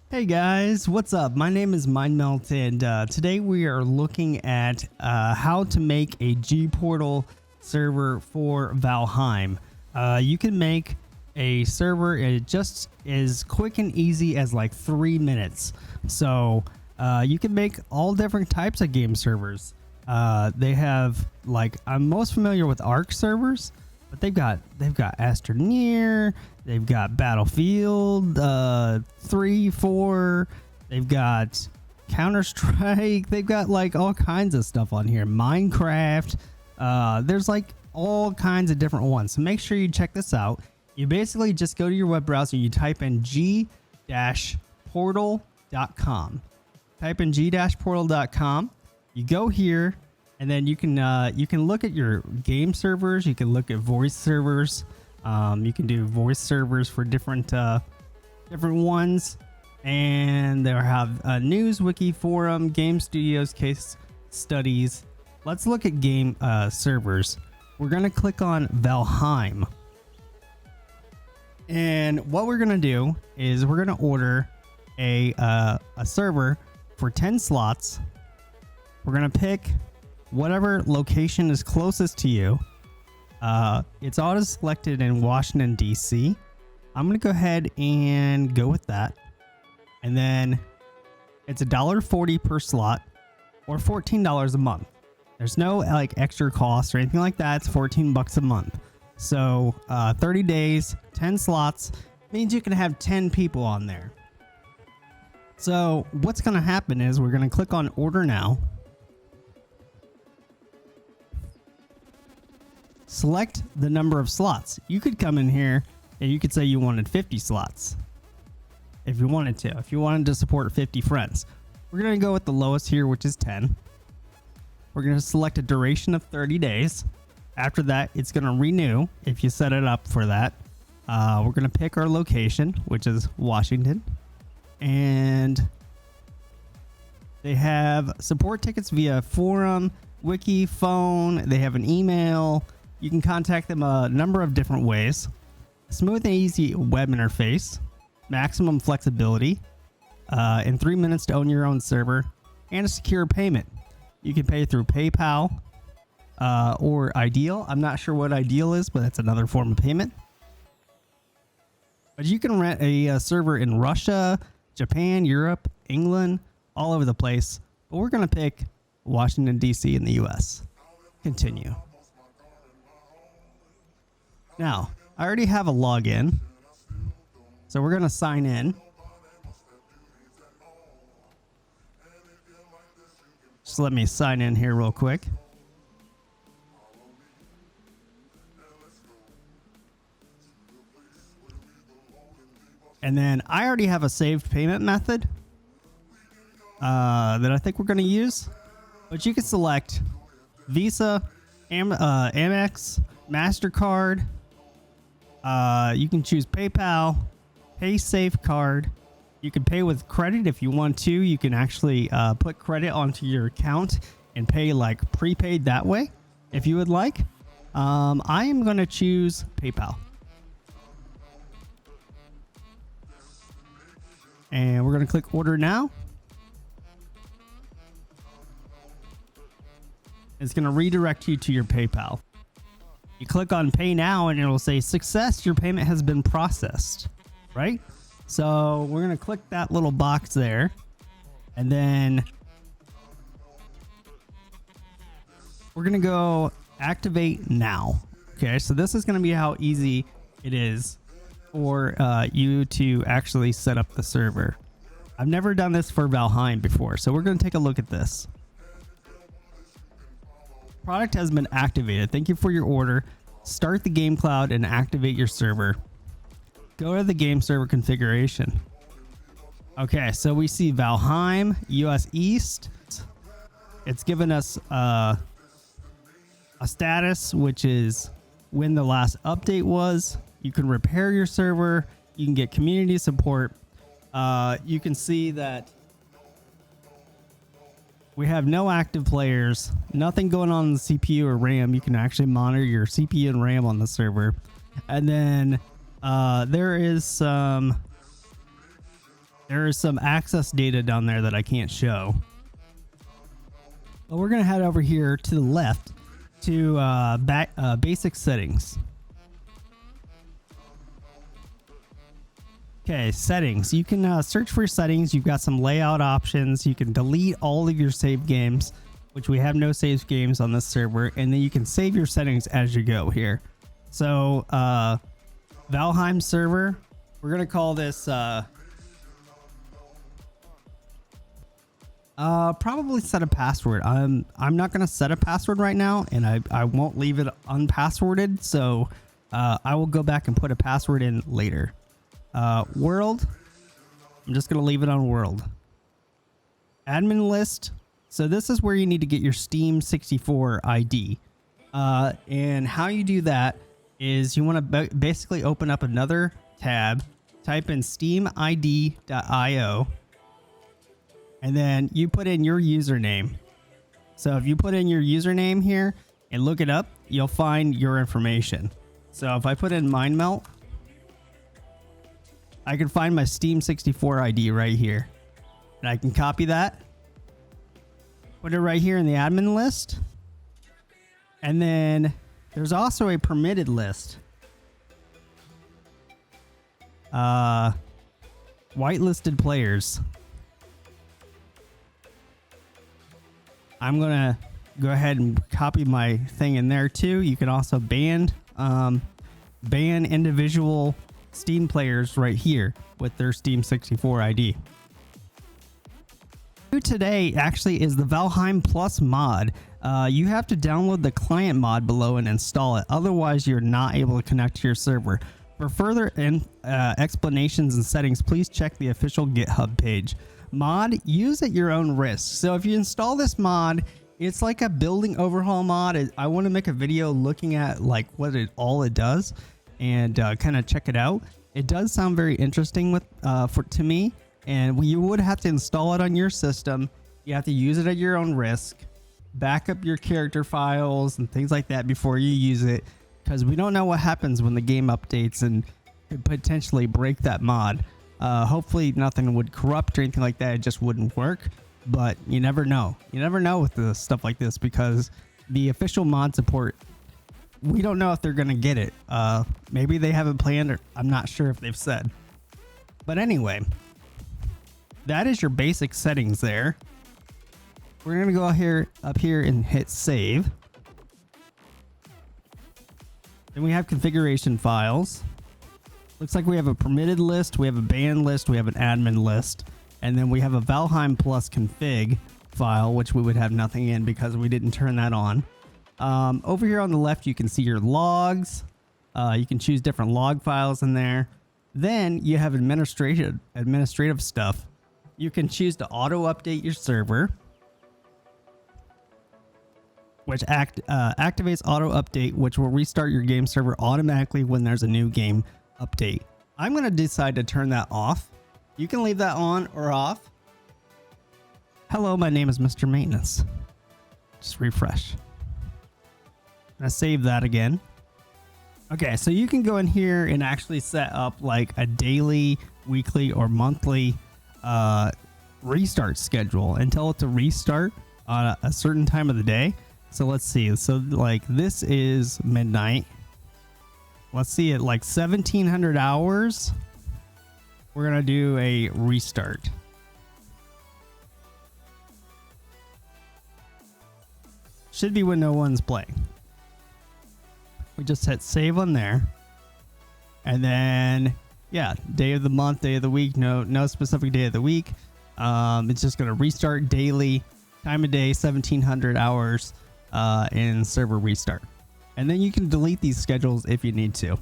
Hey guys, what's up? My name is MindMelt, and today we are looking at how to make a G-Portal server for Valheim. You can make a server, it just is quick and easy as like 3 minutes. So you can make all different types of game servers. They have, like, I'm most familiar with Arc servers, but they've got Astroneer, they've got Battlefield 3, 4, they've got Counter-Strike, they've got like all kinds of stuff on here. Minecraft, there's like all kinds of different ones. So make sure you check this out. You basically just go to your web browser, you type in g-portal.com. Type in g-portal.com. You go here, and then you can look at your game servers. You can look at voice servers. You can do voice servers for different ones, and they'll have news, wiki, forum, game studios, case studies. Let's look at game servers. We're gonna click on Valheim, and what we're gonna do is we're gonna order a server for 10 slots. We're gonna pick whatever location is closest to you. It's auto selected in Washington, D.C. I'm gonna go ahead and go with that. And then it's $1.40 per slot, or $14 a month. There's no like extra cost or anything like that. It's 14 bucks a month. So 30 days, 10 slots means you can have 10 people on there. So what's gonna happen is we're gonna click on order now. Select the number of slots. You could come in here and you could say you wanted 50 slots if you wanted to. If you wanted to support 50 friends. We're going to go with the lowest here, which is 10. We're going to select a duration of 30 days. After that, it's going to renew if you set it up for that. We're going to pick our location, which is Washington. And they have support tickets via forum, wiki, phone. They have an email. You can contact them a number of different ways. Smooth and easy web interface, maximum flexibility, in 3 minutes to own your own server, and a secure payment. You can pay through PayPal or Ideal. I'm not sure what Ideal is, but that's another form of payment. But you can rent a server in Russia, Japan, Europe, England, all over the place. But we're going to pick Washington, D.C. in the U.S. Continue. Now, I already have a login, so we're going to sign in. Just let me sign in here real quick. And then I already have a saved payment method that I think we're going to use. But you can select Visa, Amex, MasterCard. You can choose PayPal, PaySafe card. You can pay with credit if you want to. You can actually put credit onto your account and pay like prepaid that way if you would like. I am going to choose PayPal. And we're going to click order now. It's going to redirect you to your PayPal. You click on pay now and it'll say success, your payment has been processed, right? So we're going to click that little box there, and then we're going to go activate now. Okay, so this is going to be how easy it is for you to actually set up the server. I've never done this for Valheim before, so we're going to take a look at this. Product has been activated. Thank you for your order. Start the game cloud and activate your server. Go to the game server configuration. Okay, so we see Valheim, US East. It's given us a status, which is when the last update was. You can repair your server. You can get community support. You can see that we have no active players, nothing going on the CPU or RAM. You can actually monitor your CPU and RAM on the server. And then there is some There is some access data down there that I can't show. But we're going to head over here to the left to basic settings. Okay, settings. You can search for your settings. You've got some layout options. You can delete all of your save games, which we have no save games on this server. And then you can save your settings as you go here. So, VALHEIM server, we're going to call this probably set a password. I'm not going to set a password right now, and I won't leave it unpassworded. So I will go back and put a password in later. World, I'm just going to leave it on world. Admin list. So this is where you need to get your Steam 64 ID. And how you do that is you want to basically open up another tab, type in steamid.io, and then you put in your username. So if you put in your username here and look it up, you'll find your information. So if I put in MindMelt, I can find my Steam 64 ID right here. And I can copy that, put it right here in the admin list. And then there's also a permitted list. Whitelisted players. I'm going to go ahead and copy my thing in there too. You can also ban individual Steam players right here with their Steam 64 ID. Today actually is the VALHEIM Plus mod. You have to download the client mod below and install it. Otherwise, you're not able to connect to your server. For further explanations and settings, please check the official GitHub page. Mod, use at your own risk. So if you install this mod, it's like a building overhaul mod. I want to make a video looking at like what all it does and kind of check it out. It does sound very interesting to me, and you would have to install it on your system. You have to use it at your own risk, back up your character files and things like that before you use it, because we don't know what happens when the game updates and could potentially break that mod. Hopefully nothing would corrupt or anything like that. It just wouldn't work, but you never know. You never know with the stuff like this, because the official mod support, we don't know if they're going to get it. Maybe they haven't planned, or I'm not sure if they've said. But anyway, that is your basic settings there. We're going to go up here and hit save. Then we have configuration files. Looks like we have a permitted list, we have a banned list, we have an admin list, and then we have a VALHEIM Plus config file, which we would have nothing in because we didn't turn that on. Over here on the left, you can see your logs. You can choose different log files in there. Then you have administrative stuff. You can choose to auto update your server, which activates auto update, which will restart your game server automatically when there's a new game update. I'm going to decide to turn that off. You can leave that on or off. Hello, my name is Mr. Maintenance. Just refresh. I'm going to save that again. Okay, so you can go in here and actually set up like a daily, weekly, or monthly restart schedule and tell it to restart on a certain time of the day. So let's see. So like this is midnight. Let's see, at like 1700 hours, we're going to do a restart. Should be when no one's playing. We just hit save on there. And then, yeah, day of the month, day of the week, no specific day of the week. It's just going to restart daily, time of day, 1700 hours, in server restart. And then you can delete these schedules if you need to.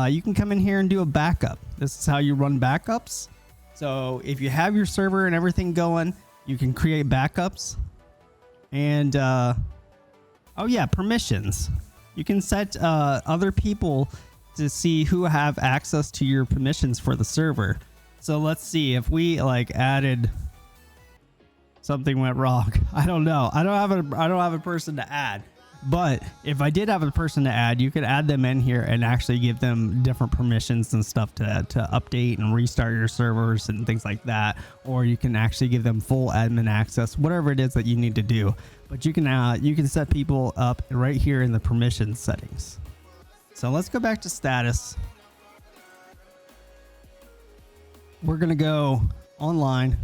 You can come in here and do a backup. This is how you run backups. So if you have your server and everything going, you can create backups. And, oh yeah, permissions. You can set other people to see who have access to your permissions for the server. So let's see if we like added something went wrong. I don't know. I don't have a person to add. But if I did have a person to add, you could add them in here and actually give them different permissions and stuff to update and restart your servers and things like that. Or you can actually give them full admin access, whatever it is that you need to do. But you can set people up right here in the permission settings. So let's go back to status. We're going to go online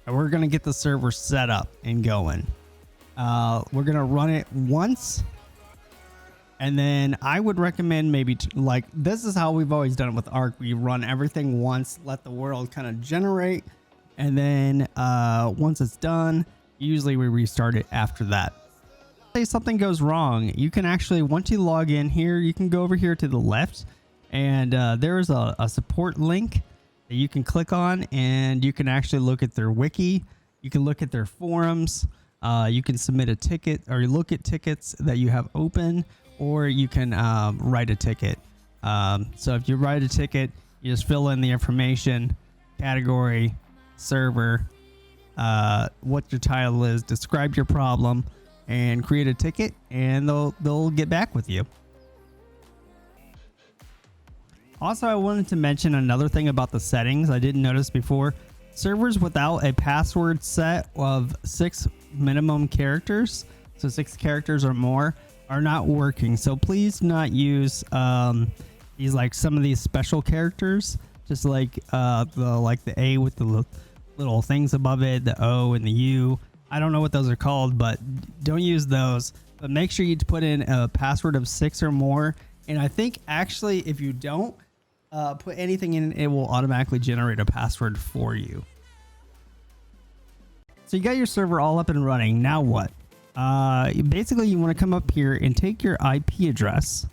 and we're going to get the server set up and going. We're going to run it once. And then I would recommend maybe like this is how we've always done it with Ark. We run everything once, let the world kind of generate. And then once it's done, usually we restart it after that. Say something goes wrong, you can actually, once you log in here, you can go over here to the left and there is a support link that you can click on and you can actually look at their wiki. You can look at their forums. You can submit a ticket or look at tickets that you have open, or you can write a ticket. So if you write a ticket, you just fill in the information, category, server, what your title is, describe your problem, and create a ticket, and they'll get back with you. Also, I wanted to mention another thing about the settings I didn't notice before. Servers without a password set of 6 minimum characters, so 6 characters or more, are not working. So please not use these, like some of these special characters, just like the A with the little things above it, the O and the U. I don't know what those are called, but don't use those. But make sure you put in a password of 6 or more. And I think actually if you don't put anything in, it will automatically generate a password for you. So you got your server all up and running. Now what? Basically you want to come up here and take your IP address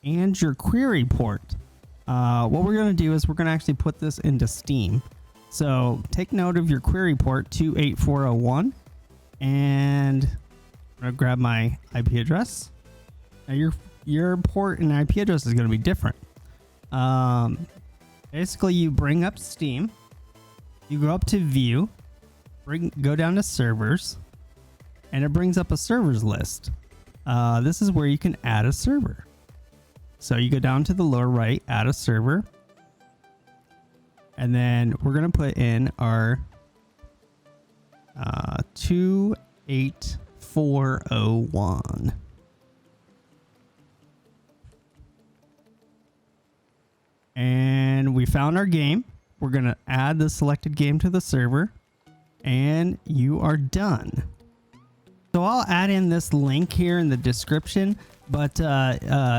and your query port. What we're going to do is we're going to actually put this into Steam. So take note of your query port 28401, and I'm going to grab my IP address. Now your port and IP address is going to be different. Basically you bring up Steam, you go up to view, go down to servers, and it brings up a servers list. This is where you can add a server. So you go down to the lower right, add a server, and then we're going to put in our 28401. And we found our game. We're going to add the selected game to the server, and you are done. So I'll add in this link here in the description, but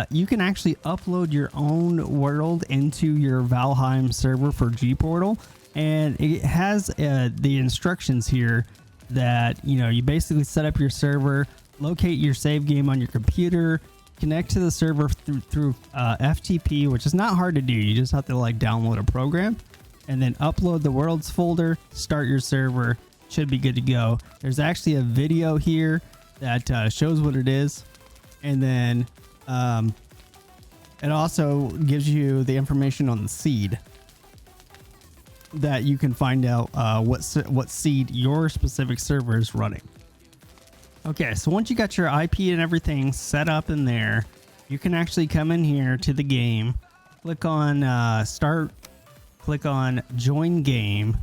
you can actually upload your own world into your Valheim server for G-Portal, and it has the instructions here that, you know, you basically set up your server, locate your save game on your computer, connect to the server through FTP, which is not hard to do. You just have to like download a program and then upload the worlds folder, start your server, should be good to go. There's actually a video here that shows what it is, and then it also gives you the information on the seed that you can find out what seed your specific server is running. Okay, so once you got your IP and everything set up in there, you can actually come in here to the game, click on start, click on join game,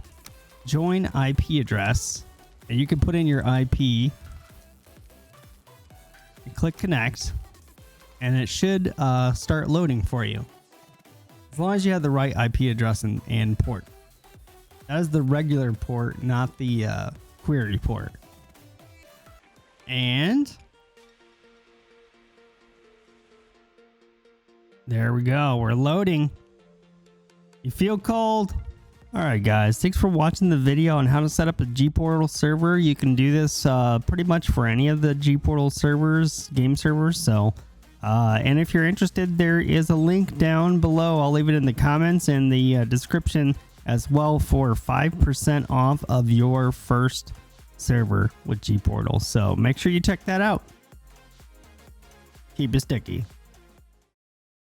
join IP address, and you can put in your IP, and click connect, and it should start loading for you. As long as you have the right IP address and port. That is the regular port, not the query port. And there we go. We're loading. You feel cold? All right, guys. Thanks for watching the video on how to set up a G-Portal server. You can do this pretty much for any of the G-Portal servers, game servers. So, and if you're interested, there is a link down below. I'll leave it in the comments and the description as well for 5% off of your first server with G-Portal. So make sure you check that out. Keep it sticky.